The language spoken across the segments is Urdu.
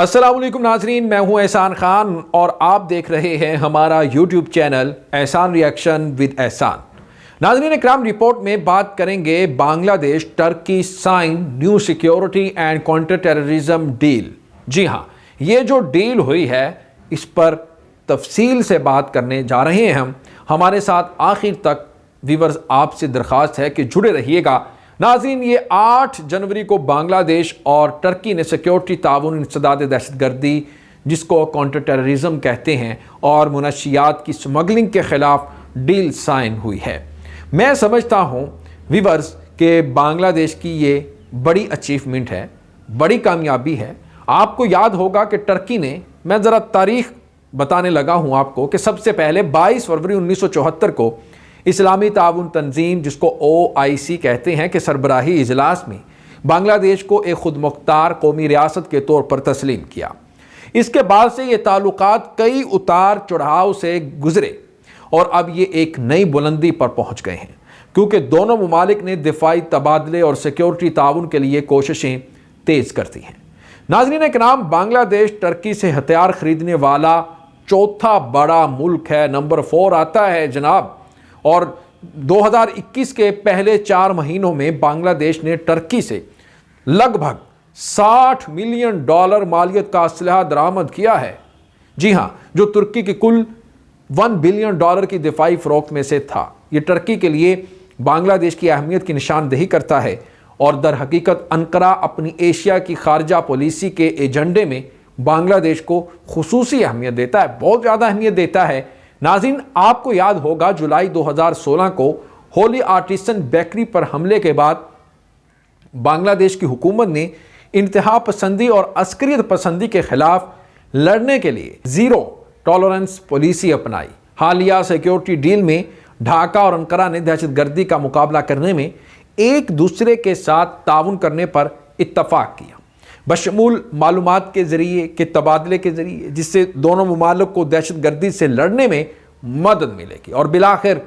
السلام علیکم ناظرین، میں ہوں احسان خان اور آپ دیکھ رہے ہیں ہمارا YouTube channel Ehsan reaction with Ehsan. ناظرین اکرام، رپورٹ میں بات کریں گے Bangladesh Turkey sign new security and counter terrorism deal. جی ہاں، یہ جو ڈیل ہوئی ہے اس پر تفصیل سے بات کرنے جا رہے ہیں ہمارے ساتھ آخر تک ویورز آپ سے درخواست ہے کہ جڑے رہیے گا۔ ناظرین، یہ 8 جنوری کو بنگلہ دیش اور ٹرکی نے سیکیورٹی تعاون انسداد دہشت گردی، جس کو کاؤنٹر ٹیررزم کہتے ہیں، اور منشیات کی سمگلنگ کے خلاف ڈیل سائن ہوئی ہے۔ میں سمجھتا ہوں ویورز کہ بنگلہ دیش کی یہ بڑی اچیومنٹ ہے، بڑی کامیابی ہے۔ آپ کو یاد ہوگا کہ ٹرکی نے، میں ذرا تاریخ بتانے لگا ہوں آپ کو، کہ سب سے پہلے 22 فروری 1974 کو اسلامی تعاون تنظیم، جس کو OIC کہتے ہیں، کہ سربراہی اجلاس میں بنگلہ دیش کو ایک خود مختار قومی ریاست کے طور پر تسلیم کیا۔ اس کے بعد سے یہ تعلقات کئی اتار چڑھاؤ سے گزرے اور اب یہ ایک نئی بلندی پر پہنچ گئے ہیں، کیونکہ دونوں ممالک نے دفاعی تبادلے اور سیکیورٹی تعاون کے لیے کوششیں تیز کرتی ہیں۔ ناظرین اکرام، بنگلہ دیش ٹرکی سے ہتھیار خریدنے والا چوتھا بڑا ملک ہے، نمبر 4 آتا ہے جناب۔ اور 2021 کے پہلے 4 مہینوں میں بنگلہ دیش نے ٹرکی سے لگ بھگ $60 ملین مالیت کا اسلحہ درآمد کیا ہے۔ جی ہاں، جو ترکی کی کل $1 بلین کی دفاعی فروخت میں سے تھا۔ یہ ٹرکی کے لیے بنگلہ دیش کی اہمیت کی نشاندہی کرتا ہے اور در حقیقت انقرہ اپنی ایشیا کی خارجہ پالیسی کے ایجنڈے میں بنگلہ دیش کو خصوصی اہمیت دیتا ہے، بہت زیادہ اہمیت دیتا ہے۔ ناظرین، آپ کو یاد ہوگا جولائی 2016 کو ہولی آرٹیسن بیکری پر حملے کے بعد بنگلہ دیش کی حکومت نے انتہا پسندی اور عسکریت پسندی کے خلاف لڑنے کے لیے زیرو ٹالرنس پالیسی اپنائی۔ حالیہ سیکیورٹی ڈیل میں ڈھاکہ اور انقرہ نے دہشت گردی کا مقابلہ کرنے میں ایک دوسرے کے ساتھ تعاون کرنے پر اتفاق کیا، بشمول معلومات کے ذریعے کے تبادلے کے ذریعے، جس سے دونوں ممالک کو دہشت گردی سے لڑنے میں مدد ملے گی اور بالآخر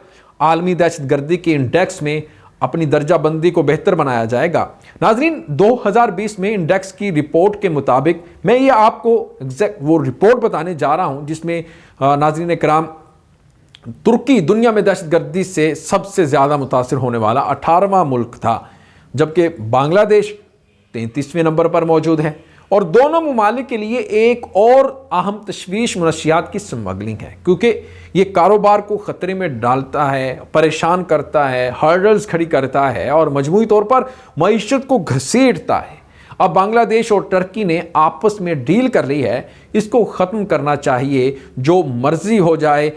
عالمی دہشت گردی کے انڈیکس میں اپنی درجہ بندی کو بہتر بنایا جائے گا۔ ناظرین، 2020 میں انڈیکس کی رپورٹ کے مطابق، میں یہ آپ کو وہ رپورٹ بتانے جا رہا ہوں جس میں ناظرین اکرام ترکی دنیا میں دہشت گردی سے سب سے زیادہ متاثر ہونے والا 18واں ملک تھا، جبکہ بنگلہ دیش 33ویں نمبر پر موجود ہے۔ اور دونوں ممالک کے لیے ایک اور اہم تشویش منشیات کی سمگلنگ ہے، کیونکہ یہ کاروبار کو خطرے میں ڈالتا ہے، پریشان کرتا ہے، ہرڈلز کھڑی کرتا ہے اور مجموعی طور پر معیشت کو گھسیٹتا ہے۔ اب بنگلہ دیش اور ٹرکی نے آپس میں ڈیل کر لی ہے، اس کو ختم کرنا چاہیے، جو مرضی ہو جائے۔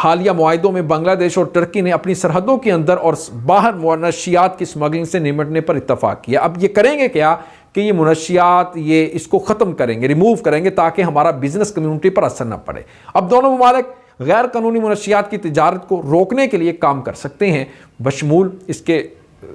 حالیہ معاہدوں میں بنگلہ دیش اور ٹرکی نے اپنی سرحدوں کے اندر اور باہر منشیات کی سمگلنگ سے نمٹنے پر اتفاق کیا۔ اب یہ کریں گے کیا کہ یہ منشیات اس کو ختم کریں گے، ریموو کریں گے، تاکہ ہمارا بزنس کمیونٹی پر اثر نہ پڑے۔ اب دونوں ممالک غیر قانونی منشیات کی تجارت کو روکنے کے لیے کام کر سکتے ہیں، بشمول اس کے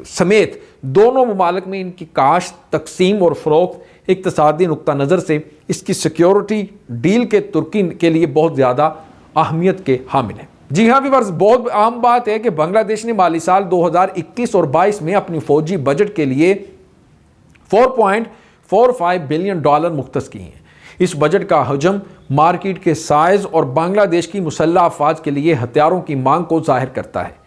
سمیت دونوں ممالک میں ان کی کاشت، تقسیم اور فروخت اقتصادی نقطہ نظر سے اس کی سیکیورٹی ڈیل کے ترکی کے لیے بہت زیادہ اہمیت کے حامل ہے۔ جی ہاں ویورز، بہت عام بات ہے کہ بنگلہ دیش نے مالی سال 2021 اور 22 میں اپنی فوجی بجٹ کے لیے $4.45 بلین مختص کیے ہیں۔ اس بجٹ کا حجم مارکیٹ کے سائز اور بنگلہ دیش کی مسلح افواج کے لیے ہتھیاروں کی مانگ کو ظاہر کرتا ہے۔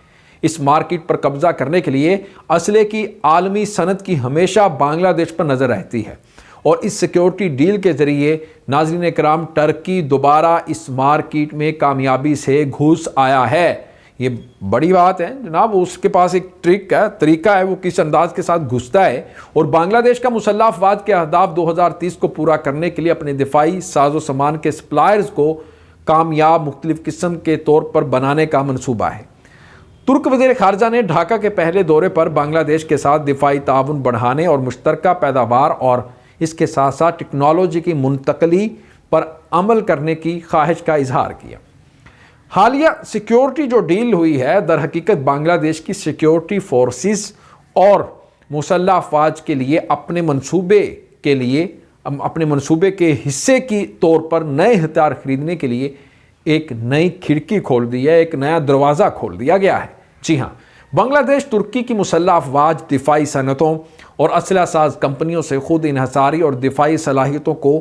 اس مارکیٹ پر قبضہ کرنے کے لیے اسلحے کی عالمی صنعت کی ہمیشہ بنگلہ دیش پر نظر رہتی ہے، اور اس سیکیورٹی ڈیل کے ذریعے ناظرین اکرام ٹرکی دوبارہ اس مارکیٹ میں کامیابی سے گھس آیا ہے۔ یہ بڑی بات ہے جناب، اس کے پاس ایک طریقہ ہے، وہ کس انداز کے ساتھ گھستا ہے، اور بنگلہ دیش کا مسلح افواج کے اہداف 2030 کو پورا کرنے کے لیے اپنے دفاعی ساز و سامان کے سپلائرز کو کامیاب مختلف قسم کے طور پر بنانے کا منصوبہ ہے۔ ترک وزیر خارجہ نے ڈھاکہ کے پہلے دورے پر بنگلہ دیش کے ساتھ دفاعی تعاون بڑھانے اور مشترکہ پیداوار اور اس کے ساتھ ساتھ ٹیکنالوجی کی منتقلی پر عمل کرنے کی خواہش کا اظہار کیا۔ حالیہ سیکیورٹی جو ڈیل ہوئی ہے، در حقیقت بنگلہ دیش کی سیکیورٹی فورسز اور مسلح افواج کے لیے اپنے منصوبے کے حصے کی طور پر نئے ہتھیار خریدنے کے لیے ایک نئی کھڑکی کھول دی ہے، ایک نیا دروازہ کھول دیا گیا ہے۔ جی ہاں، بنگلہ دیش ترکی کی مسلح افواج، دفاعی صنعتوں اور اسلحہ ساز کمپنیوں سے خود انحصاری اور دفاعی صلاحیتوں کو